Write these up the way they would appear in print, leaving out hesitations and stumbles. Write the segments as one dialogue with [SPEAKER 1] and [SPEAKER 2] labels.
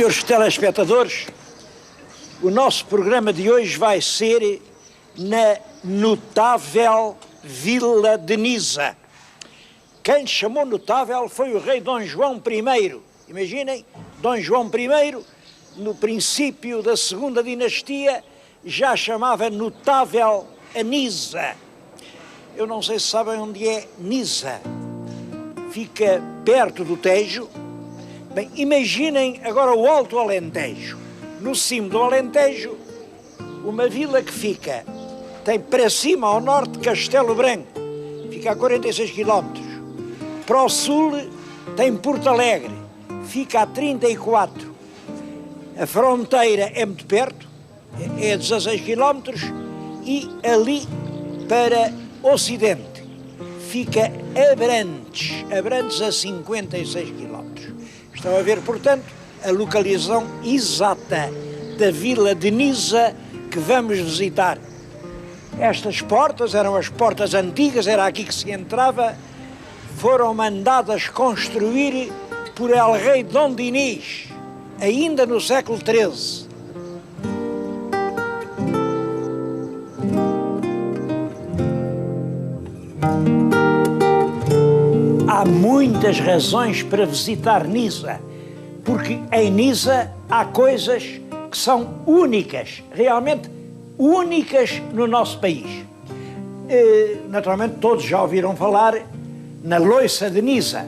[SPEAKER 1] Senhores telespectadores, o nosso programa de hoje vai ser na notável Vila de Nisa. Quem chamou notável foi o rei Dom João I. Imaginem, Dom João I, no princípio da segunda dinastia, já chamava notável a Nisa. Eu não sei se sabem onde é Nisa. Fica perto do Tejo. Bem, imaginem agora o Alto Alentejo. No cimo do Alentejo, uma vila que tem para cima ao norte Castelo Branco, fica a 46 km. Para o sul tem Porto Alegre, fica a 34. A fronteira é muito perto, é a 16 km, e ali para o ocidente fica Abrantes a 56 km. Estão a ver, portanto, a localização exata da Vila de Nisa que vamos visitar. Estas portas eram as portas antigas, era aqui que se entrava, foram mandadas construir por el rei Dom Dinis, ainda no século XIII. Há muitas razões para visitar Nisa, porque em Nisa há coisas que são únicas, realmente únicas no nosso país. Naturalmente todos já ouviram falar na loiça de Nisa.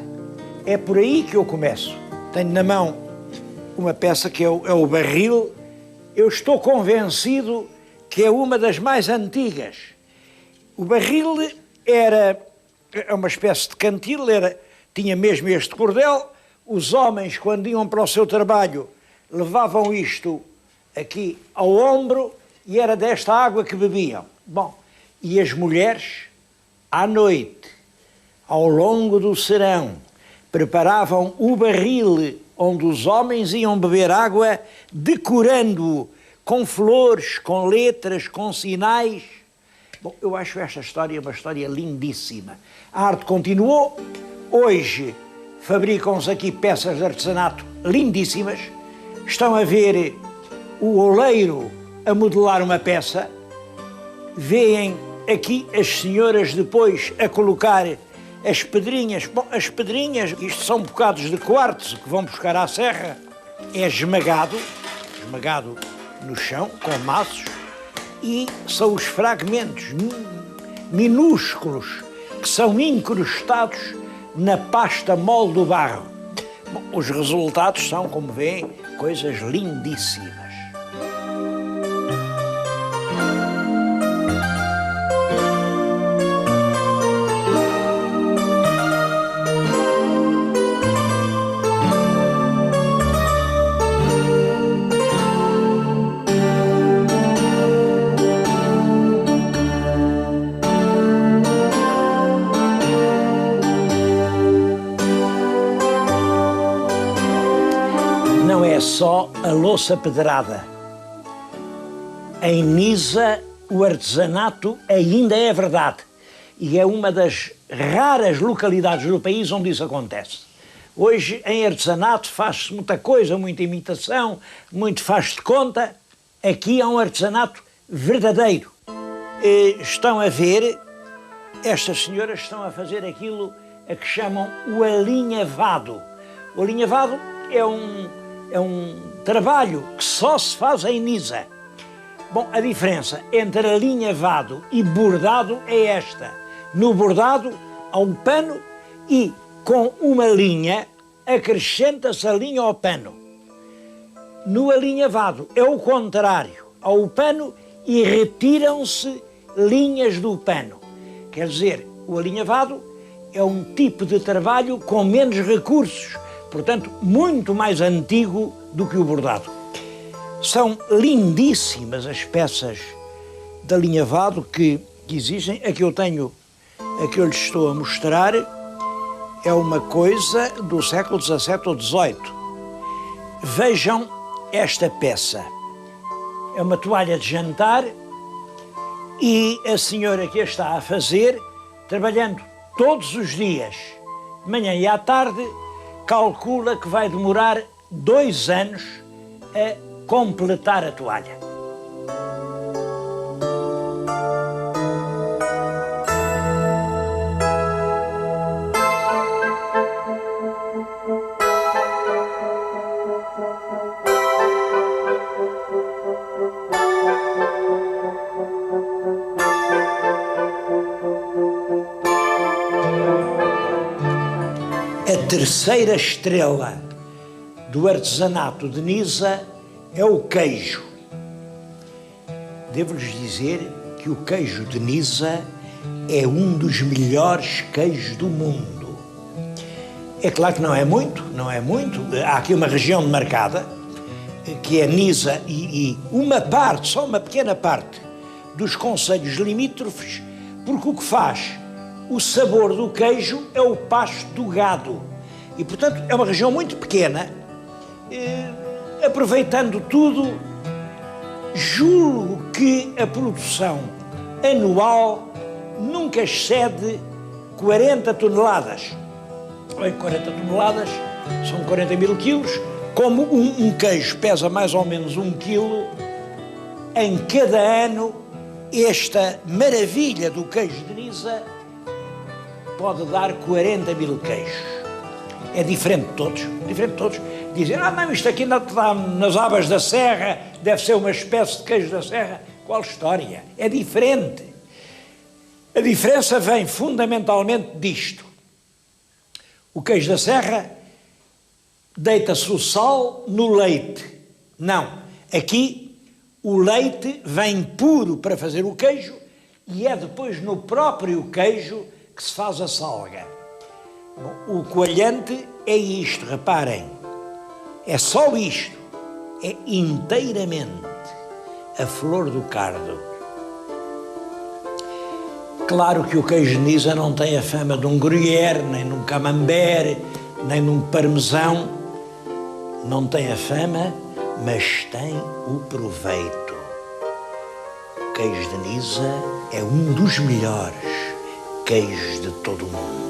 [SPEAKER 1] É por aí que eu começo. Tenho na mão uma peça que é o barril. Eu estou convencido que é uma das mais antigas. O barril é uma espécie de cantil, tinha mesmo este cordel. Os homens, quando iam para o seu trabalho, levavam isto aqui ao ombro e era desta água que bebiam. Bom, e as mulheres, à noite, ao longo do serão, preparavam o barril onde os homens iam beber água, decorando-o com flores, com letras, com sinais. Bom, eu acho esta história uma história lindíssima. A arte continuou. Hoje fabricam-se aqui peças de artesanato lindíssimas. Estão a ver o oleiro a modelar uma peça. Vêem aqui as senhoras depois a colocar as pedrinhas. Bom, as pedrinhas, isto são bocados de quartzo que vão buscar à serra. É esmagado no chão, com maços, e são os fragmentos minúsculos que são incrustados na pasta mole do barro. Bom, os resultados são, como veem, coisas lindíssimas. Não é só a louça pedrada. Em Nisa, o artesanato ainda é verdade. E é uma das raras localidades do país onde isso acontece. Hoje, em artesanato, faz-se muita coisa, muita imitação, muito faz de conta. Aqui há um artesanato verdadeiro. Estão a ver, estas senhoras estão a fazer aquilo a que chamam o alinhavado. O alinhavado é um trabalho que só se faz em Nisa. Bom, a diferença entre alinhavado e bordado é esta. No bordado há um pano e com uma linha acrescenta-se a linha ao pano. No alinhavado é o contrário. Há o pano e retiram-se linhas do pano. Quer dizer, o alinhavado é um tipo de trabalho com menos recursos, portanto, muito mais antigo do que o bordado. São lindíssimas as peças de alinhavado que existem. A que eu tenho, a que eu lhes estou a mostrar, é uma coisa do século XVII ou XVIII. Vejam esta peça. É uma toalha de jantar e a senhora que a está a fazer, trabalhando todos os dias, de manhã e à tarde, calcula que vai demorar 2 anos a completar a toalha. A terceira estrela do artesanato de Nisa é o queijo. Devo-lhes dizer que o queijo de Nisa é um dos melhores queijos do mundo. É claro que não é muito. Há aqui uma região demarcada, que é Nisa e uma parte, só uma pequena parte, dos concelhos limítrofes, porque o que faz o sabor do queijo é o pasto do gado. E, portanto, é uma região muito pequena, aproveitando tudo, julgo que a produção anual nunca excede 40 toneladas. Bem, 40 toneladas são 40 mil quilos. Como um queijo pesa mais ou menos 1 quilo, em cada ano, esta maravilha do queijo de Nisa pode dar 40 mil queijos. É diferente de todos, Dizem, não, isto aqui não está nas abas da serra, deve ser uma espécie de queijo da serra. Qual história? É diferente. A diferença vem fundamentalmente disto. O queijo da serra deita-se o sal no leite. Não, aqui o leite vem puro para fazer o queijo e é depois no próprio queijo que se faz a salga. Bom, o coalhante é isto, reparem, é só isto, é inteiramente a flor do cardo. Claro que o queijo de Nisa não tem a fama de um gruyère, nem de um camembert, nem de um parmesão, não tem a fama, mas tem o proveito. O queijo de Nisa é um dos melhores queijos de todo o mundo.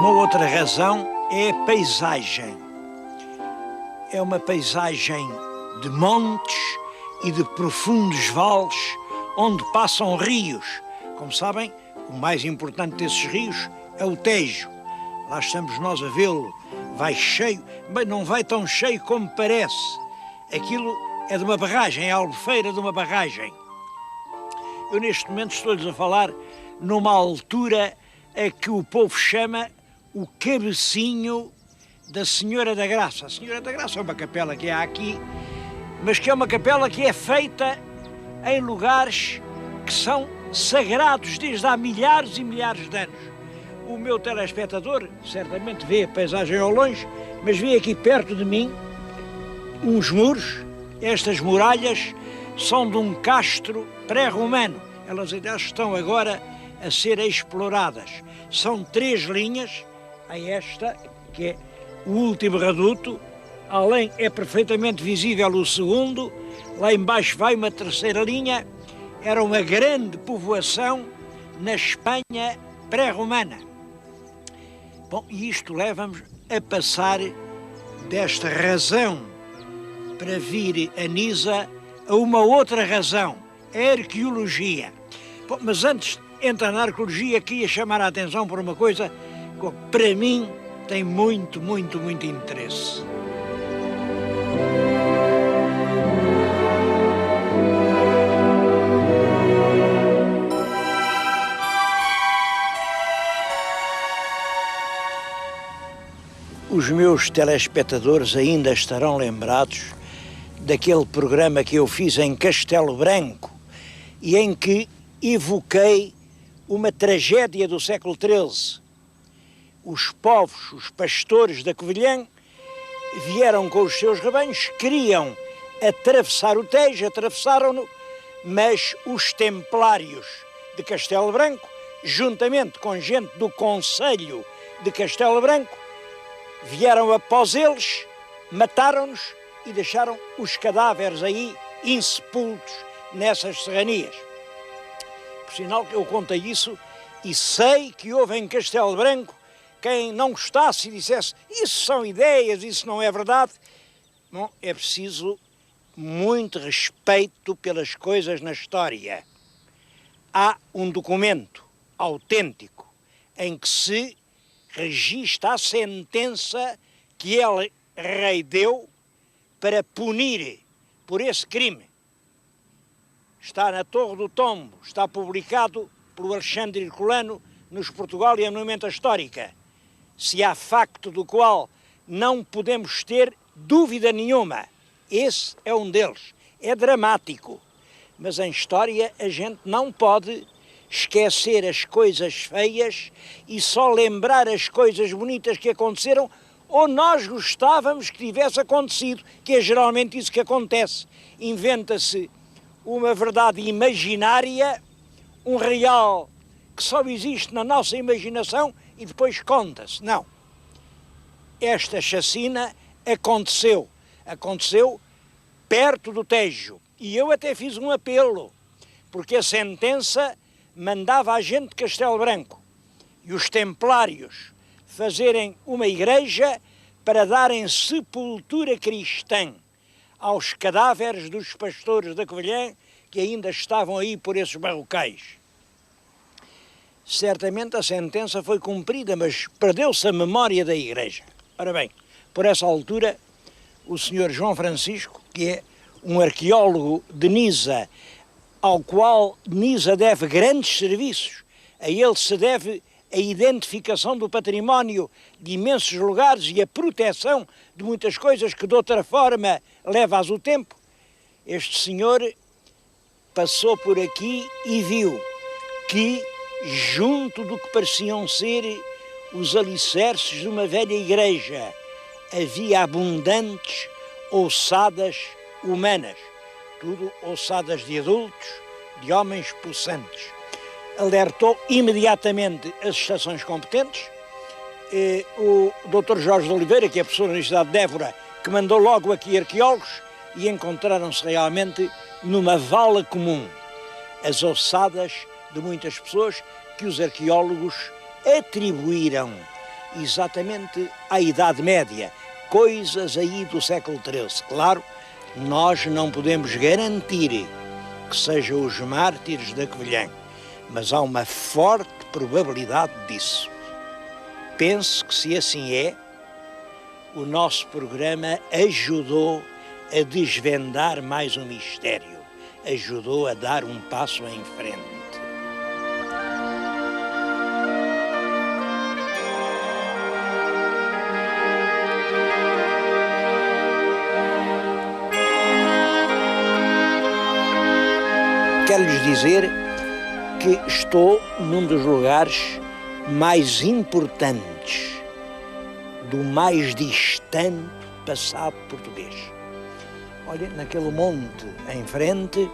[SPEAKER 1] Outra razão é a paisagem. É uma paisagem de montes e de profundos vales onde passam rios. Como sabem, o mais importante desses rios é o Tejo. Lá estamos nós a vê-lo. Vai cheio, bem, não vai tão cheio como parece. Aquilo é de uma barragem, é a albufeira de uma barragem. Eu neste momento estou-lhes a falar numa altura a que o povo chama o cabecinho da Senhora da Graça. A Senhora da Graça é uma capela que há aqui, mas que é uma capela que é feita em lugares que são sagrados desde há milhares e milhares de anos. O meu telespectador certamente vê a paisagem ao longe, mas vê aqui perto de mim uns muros. Estas muralhas são de um castro pré-romano. Elas ainda estão agora a ser exploradas. São 3 linhas. A esta, que é o último reduto, além é perfeitamente visível o segundo, lá embaixo vai uma 3ª linha, era uma grande povoação na Espanha pré-romana. Bom, e isto leva-nos a passar desta razão para vir a Nisa a uma outra razão, a arqueologia. Bom, mas antes de entrar na arqueologia, queria chamar a atenção por uma coisa que, para mim, tem muito interesse. Os meus telespectadores ainda estarão lembrados daquele programa que eu fiz em Castelo Branco e em que evoquei uma tragédia do século XIII. Os povos, os pastores da Covilhã, vieram com os seus rebanhos, queriam atravessar o Tejo, atravessaram-no, mas os templários de Castelo Branco, juntamente com gente do Conselho de Castelo Branco, vieram após eles mataram-nos e deixaram os cadáveres aí insepultos nessas serranias. Por sinal que eu contei isso e sei que houve em Castelo Branco quem não gostasse e dissesse isso são ideias, isso não é verdade. Bom, é preciso muito respeito pelas coisas na história. Há um documento autêntico em que se registra a sentença que ele, rei, deu para punir por esse crime. Está na Torre do Tombo, está publicado por Alexandre Herculano nos Portugal e a Monumenta Histórica. Se há facto do qual não podemos ter dúvida nenhuma, esse é um deles. É dramático, mas em história a gente não pode esquecer as coisas feias e só lembrar as coisas bonitas que aconteceram ou nós gostávamos que tivesse acontecido, que é geralmente isso que acontece. Inventa-se uma verdade imaginária, um real que só existe na nossa imaginação e depois conta-se. Não. Esta chacina aconteceu perto do Tejo. E eu até fiz um apelo, porque a sentença mandava a gente de Castelo Branco e os templários fazerem uma igreja para darem sepultura cristã aos cadáveres dos pastores da Covilhã que ainda estavam aí por esses barrocais. Certamente a sentença foi cumprida, mas perdeu-se a memória da igreja. Ora bem, por essa altura, o senhor João Francisco, que é um arqueólogo de Nisa, ao qual Nisa deve grandes serviços, a ele se deve a identificação do património de imensos lugares e a proteção de muitas coisas que de outra forma leva-as o tempo. Este senhor passou por aqui e viu que, junto do que pareciam ser os alicerces de uma velha igreja, havia abundantes ossadas humanas, tudo ossadas de adultos, de homens possantes. Alertou imediatamente as estações competentes, o Dr. Jorge de Oliveira, que é professor da Universidade de Évora, que mandou logo aqui arqueólogos e encontraram-se realmente numa vala comum as ossadas de muitas pessoas que os arqueólogos atribuíram exatamente à Idade Média, coisas aí do século XIII. Claro, nós não podemos garantir que sejam os mártires da Covilhã, mas há uma forte probabilidade disso. Penso que, se assim é, o nosso programa ajudou a desvendar mais um mistério, ajudou a dar um passo em frente. Quero-lhes dizer que estou num dos lugares mais importantes do mais distante passado português. Olha, naquele monte em frente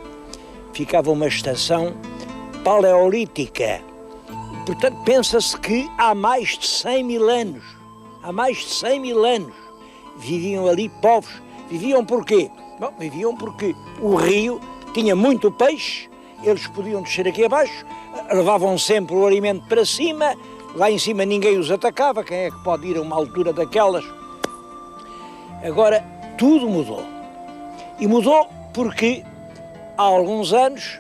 [SPEAKER 1] ficava uma estação paleolítica. Portanto, pensa-se que há mais de 100 mil anos, viviam ali povos. Viviam porquê? Bom, viviam porque o rio tinha muito peixe, eles podiam descer aqui abaixo, levavam sempre o alimento para cima, lá em cima ninguém os atacava, quem é que pode ir a uma altura daquelas? Agora, tudo mudou. E mudou porque, há alguns anos,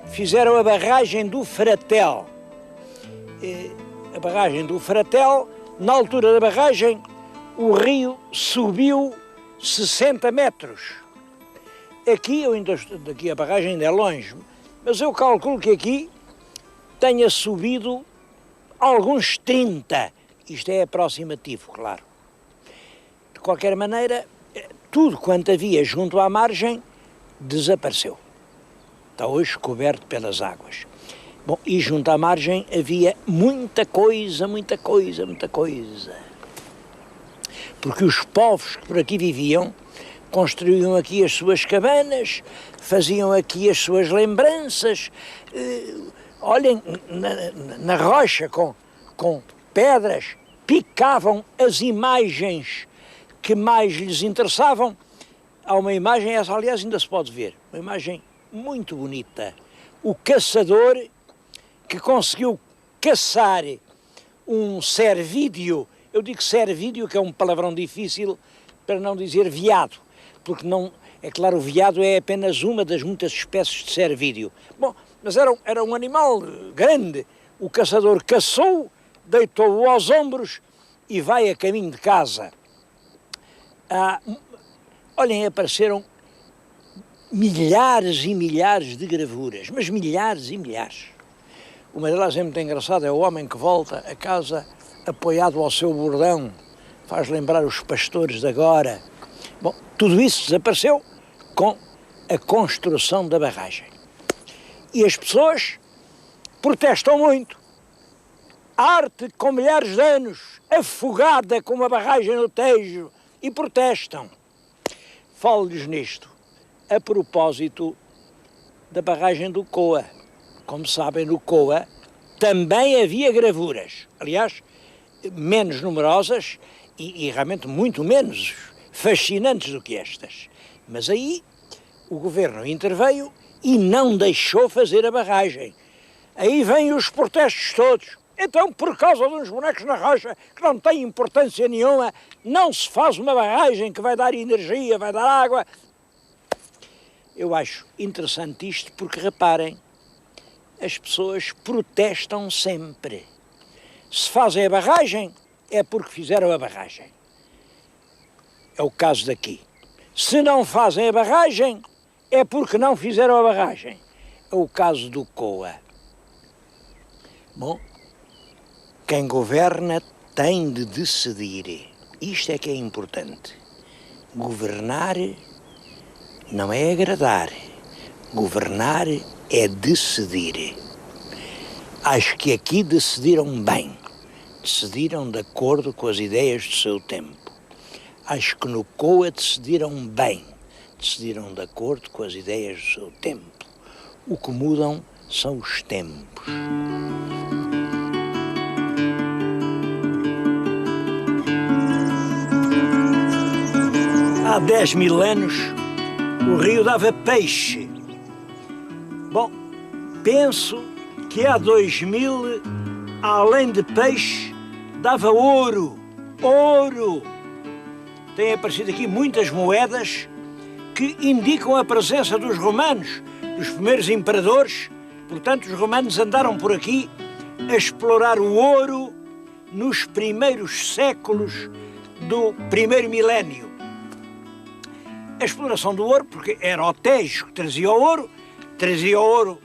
[SPEAKER 1] fizeram a barragem do Fratel. A barragem do Fratel, na altura da barragem, o rio subiu 60 metros. Aqui, daqui a barragem ainda é longe, mas eu calculo que aqui tenha subido alguns 30. Isto é aproximativo, claro. De qualquer maneira, tudo quanto havia junto à margem desapareceu. Está hoje coberto pelas águas. Bom, e junto à margem havia muita coisa. Porque os povos que por aqui viviam construíam aqui as suas cabanas, faziam aqui as suas lembranças, olhem, na rocha com pedras, picavam as imagens que mais lhes interessavam. Há uma imagem, essa aliás ainda se pode ver, uma imagem muito bonita. O caçador que conseguiu caçar um cervídeo, eu digo cervídeo, que é um palavrão difícil, para não dizer veado, porque não, é claro, o veado é apenas uma das muitas espécies de cervídeo. Bom, mas era um animal grande. O caçador caçou, deitou-o aos ombros e vai a caminho de casa. Olhem, apareceram milhares e milhares de gravuras, mas milhares e milhares. Uma delas é muito engraçada, é o homem que volta a casa apoiado ao seu bordão, faz lembrar os pastores de agora. Bom, tudo isso desapareceu com a construção da barragem. E as pessoas protestam muito. A arte com milhares de anos, afogada com uma barragem no Tejo, e protestam. Falo-lhes nisto a propósito da barragem do Coa. Como sabem, no Coa também havia gravuras, aliás, menos numerosas e realmente muito menos fascinantes do que estas. Mas aí o governo interveio e não deixou fazer a barragem. Aí vêm os protestos todos. Então, por causa de uns bonecos na rocha que não têm importância nenhuma, não se faz uma barragem que vai dar energia, vai dar água. Eu acho interessante isto porque, reparem, as pessoas protestam sempre. Se fazem a barragem, é porque fizeram a barragem. É o caso daqui. Se não fazem a barragem, é porque não fizeram a barragem. É o caso do Coa. Bom, quem governa tem de decidir. Isto é que é importante. Governar não é agradar. Governar é decidir. Acho que aqui decidiram bem. Decidiram de acordo com as ideias do seu tempo. Acho que no Coa decidiram bem. Decidiram de acordo com as ideias do seu tempo. O que mudam são os tempos. Há 10.000 anos, o rio dava peixe. Bom, penso que há 2.000, além de peixe, dava ouro. Ouro! Têm aparecido aqui muitas moedas que indicam a presença dos romanos, dos primeiros imperadores. Portanto, os romanos andaram por aqui a explorar o ouro nos primeiros séculos do primeiro milénio. A exploração do ouro, porque era o Tejo que trazia o ouro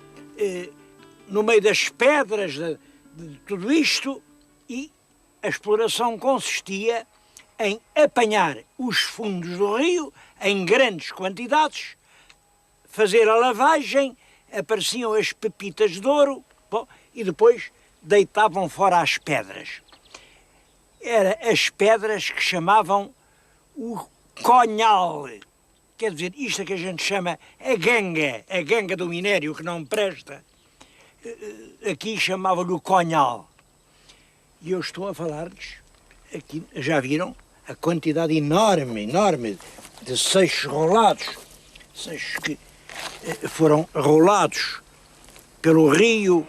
[SPEAKER 1] no meio das pedras de tudo isto, e a exploração consistia em apanhar os fundos do rio em grandes quantidades, fazer a lavagem, apareciam as pepitas de ouro, bom, e depois deitavam fora as pedras. Eram as pedras que chamavam o conhal. Quer dizer, isto é que a gente chama a ganga do minério que não presta. Aqui chamavam-lhe o conhal. E eu estou a falar-lhes, aqui já viram, a quantidade enorme de seixos rolados, seixos que foram rolados pelo rio.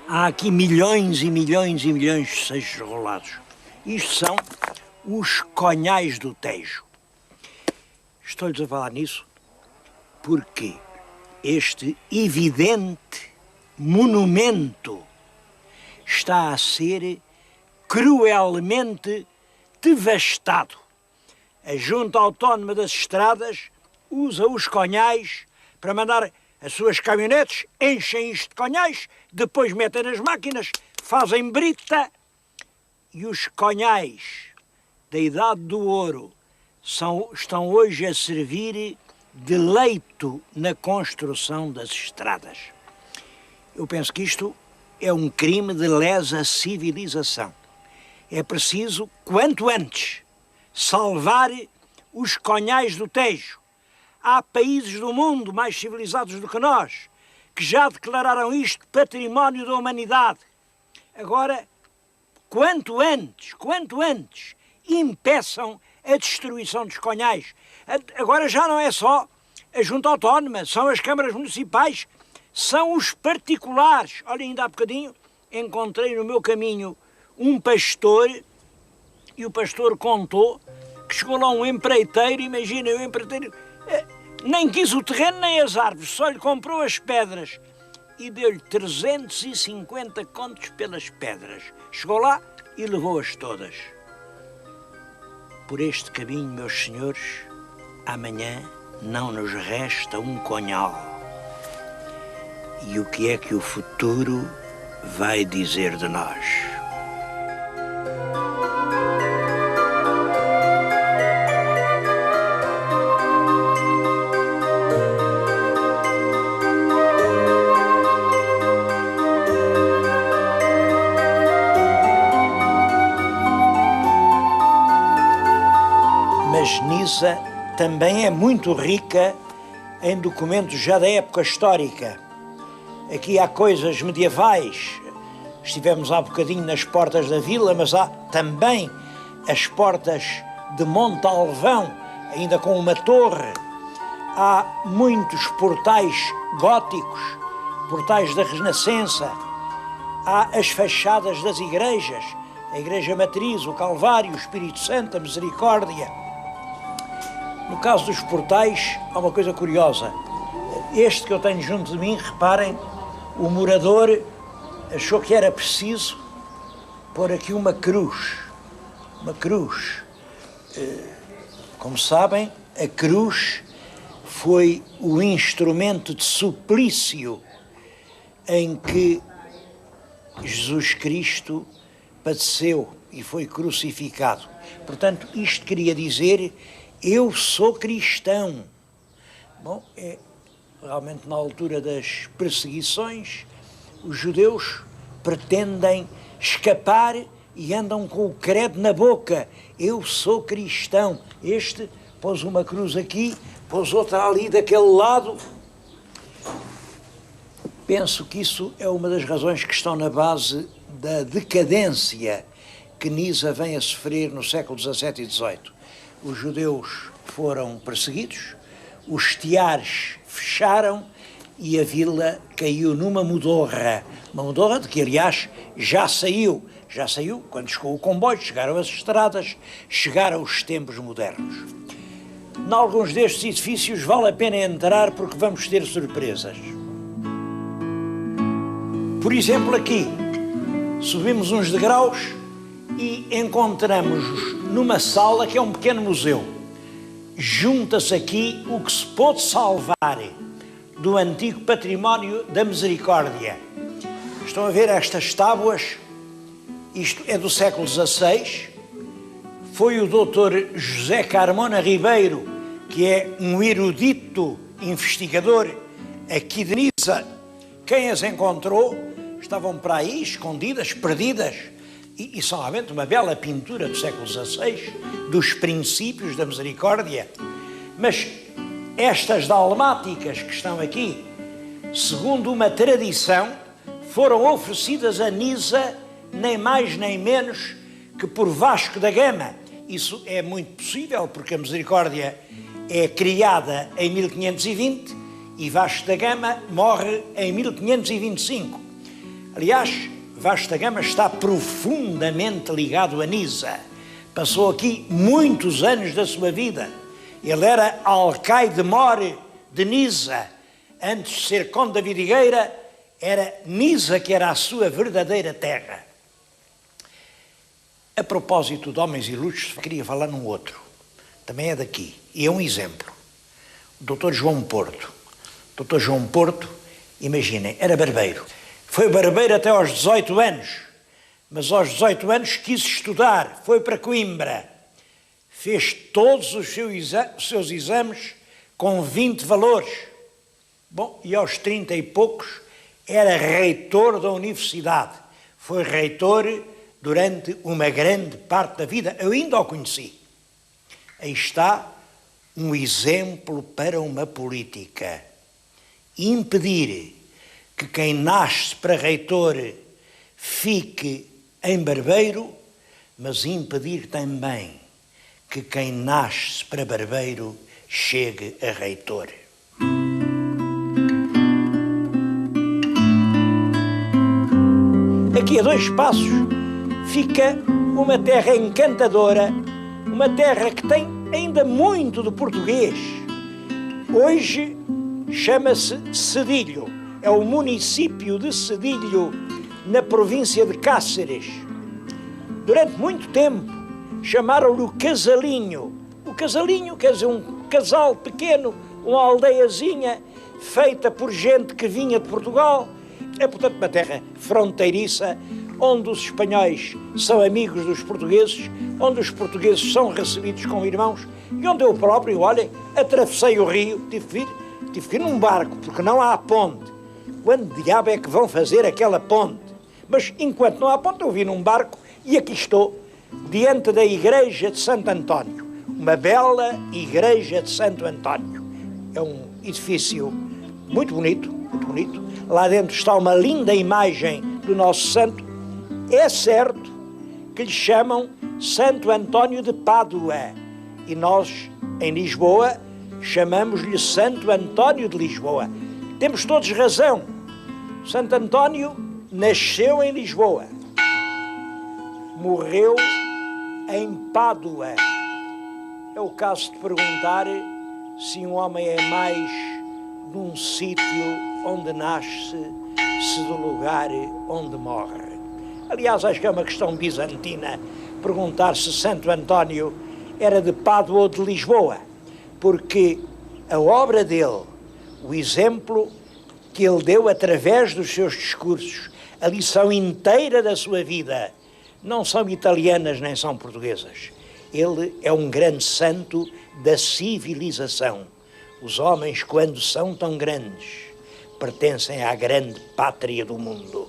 [SPEAKER 1] Há aqui milhões e milhões e milhões de seixos rolados. Isto são os conhais do Tejo. Estou-lhes a falar nisso porque este evidente monumento está a ser cruelmente devastado. A Junta Autónoma das Estradas usa os conhais para mandar as suas caminhonetes, enchem isto de conhais, depois metem nas máquinas, fazem brita, e os conhais da Idade do Ouro estão hoje a servir de leito na construção das estradas. Eu penso que isto é um crime de lesa civilização. É preciso, quanto antes, salvar os conhais do Tejo. Há países do mundo mais civilizados do que nós que já declararam isto património da humanidade. Agora, quanto antes, impeçam a destruição dos conhais. Agora já não é só a Junta Autónoma, são as câmaras municipais, são os particulares. Olha, ainda há bocadinho encontrei no meu caminho um pastor, e o pastor contou que chegou lá um empreiteiro, imagina, o empreiteiro nem quis o terreno nem as árvores, só lhe comprou as pedras e deu-lhe 350 contos pelas pedras. Chegou lá e levou-as todas. Por este caminho, meus senhores, amanhã não nos resta um conhal. E o que é que o futuro vai dizer de nós? Mas Nisa também é muito rica em documentos já da época histórica. Aqui há coisas medievais. Estivemos há bocadinho nas portas da vila, mas há também as portas de Montalvão, ainda com uma torre. Há muitos portais góticos, portais da Renascença. Há as fachadas das igrejas, a Igreja Matriz, o Calvário, o Espírito Santo, a Misericórdia. No caso dos portais, há uma coisa curiosa. Este que eu tenho junto de mim, reparem, o morador achou que era preciso pôr aqui uma cruz. Uma cruz. Como sabem, a cruz foi o instrumento de suplício em que Jesus Cristo padeceu e foi crucificado. Portanto, isto queria dizer: eu sou cristão. Bom, realmente na altura das perseguições, os judeus pretendem escapar e andam com o credo na boca. Eu sou cristão. Este pôs uma cruz aqui, pôs outra ali daquele lado. Penso que isso é uma das razões que estão na base da decadência que Nisa vem a sofrer no século XVII e XVIII. Os judeus foram perseguidos, os tiares fecharam e a vila caiu numa modorra. Uma modorra de que, aliás, já saiu quando chegou o comboio, chegaram as estradas, chegaram os tempos modernos. Em alguns destes edifícios vale a pena entrar porque vamos ter surpresas. Por exemplo, aqui, subimos uns degraus e encontramos-nos numa sala que é um pequeno museu. Junta-se aqui o que se pôde salvar do antigo património da Misericórdia. Estão a ver estas tábuas? Isto é do século XVI. Foi o Dr. José Carmona Ribeiro, que é um erudito investigador aqui de Nisa, quem as encontrou. Estavam para aí, escondidas, perdidas, e são realmente uma bela pintura do século XVI, dos princípios da Misericórdia. Mas estas dalmáticas que estão aqui, segundo uma tradição, foram oferecidas a Nisa nem mais nem menos que por Vasco da Gama. Isso é muito possível porque a Misericórdia é criada em 1520 e Vasco da Gama morre em 1525. Aliás, Vasco da Gama está profundamente ligado a Nisa. Passou aqui muitos anos da sua vida. Ele era alcaide-mor de Nisa. Antes de ser conde da Vidigueira, era Nisa que era a sua verdadeira terra. A propósito de homens ilustres, queria falar num outro. Também é daqui. E é um exemplo. O Dr. João Porto. O Dr. João Porto, imaginem, era barbeiro. Foi barbeiro até aos 18 anos, mas aos 18 anos quis estudar, foi para Coimbra, fez todos os seus exames com 20 valores. Bom, e aos 30 e poucos era reitor da universidade, foi reitor durante uma grande parte da vida, eu ainda o conheci. Aí está um exemplo para uma política: impedir que quem nasce para reitor fique em barbeiro, mas impedir também que quem nasce para barbeiro chegue a reitor. Aqui a 2 passos fica uma terra encantadora, uma terra que tem ainda muito de português. Hoje chama-se Cedilho, é o município de Cedilho, na província de Cáceres. Durante muito tempo chamaram-lhe o Casalinho. O Casalinho quer dizer um casal pequeno, uma aldeiazinha feita por gente que vinha de Portugal. É, portanto, uma terra fronteiriça, onde os espanhóis são amigos dos portugueses, onde os portugueses são recebidos como irmãos e onde eu próprio, olhem, atravessei o rio, tive que ir num barco, porque não há ponte. Quando diabo é que vão fazer aquela ponte? Mas enquanto não há ponte, eu vim num barco e aqui estou, diante da igreja de Santo António, uma bela igreja de Santo António. É um edifício muito bonito, muito bonito. Lá dentro está uma linda imagem do nosso santo. É certo que lhe chamam Santo António de Pádua e nós, em Lisboa, chamamos-lhe Santo António de Lisboa. Temos todos razão. Santo António nasceu em Lisboa, morreu em Pádua. É o caso de perguntar se um homem é mais de um sítio onde nasce, se do lugar onde morre. Aliás, acho que é uma questão bizantina perguntar se Santo António era de Pádua ou de Lisboa, porque a obra dele, o exemplo que ele deu através dos seus discursos, a lição inteira da sua vida, não são italianas nem são portuguesas. Ele é um grande santo da civilização. Os homens, quando são tão grandes, pertencem à grande pátria do mundo.